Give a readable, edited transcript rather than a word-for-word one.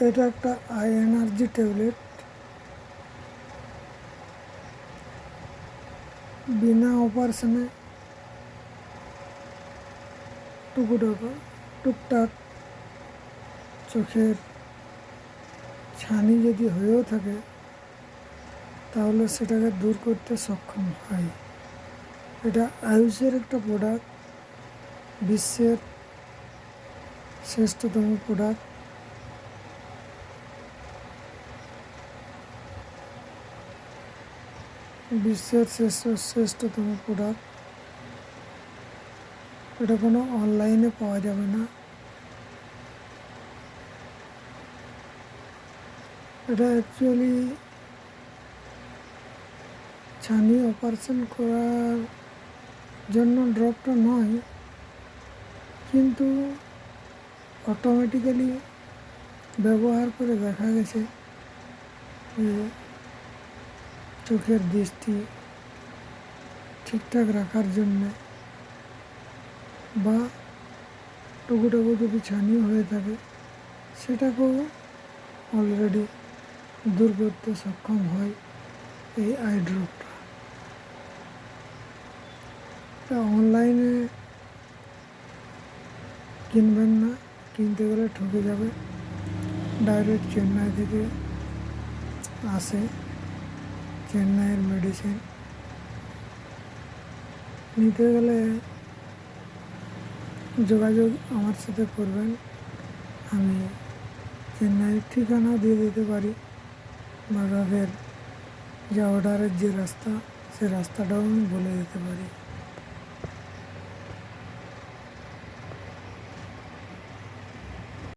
এটা একটা I energy tablet, বিনা অপারেশনে টুকটাক চোখের ছানি যদি হয়েও থাকে তাহলে সেটাকে দূর করতে সক্ষম হয়। এটা আয়ুষের একটা প্রোডাক্ট, বিশ্বের শ্রেষ্ঠতম প্রোডাক্ট। বিশ্বের শ্রেষ্ঠতম প্রোডাক্ট। এটা কোনো অনলাইনে পাওয়া যাবে না। এটা অ্যাকচুয়ালি ছানি অপারেশন করার জন্য ড্রপটা নয়, কিন্তু অটোমেটিক্যালি ব্যবহার করে দেখা গেছে যে চোখের দৃষ্টি ঠিকঠাক রাখার জন্যে বা টুকু যদি ছানি হয়ে থাকে সেটাকেও অলরেডি দূর করতে সক্ষম হয় এই আই ড্রপটা। এটা অনলাইনে কিনবেন না, কিনতে গেলে ঠকে যাবে। ডাইরেক্ট চেন্নাই থেকে আসে, চেন্নাইয়ের মেডিসিন। নিতে গেলে যোগাযোগ আমার সাথে করবেন, আমি চেন্নাইয়ের ঠিকানা দিয়ে দিতে পারি, বা তাদের যা অর্ডারের যে রাস্তা, সে রাস্তাটাও আমি বলে দিতে পারি।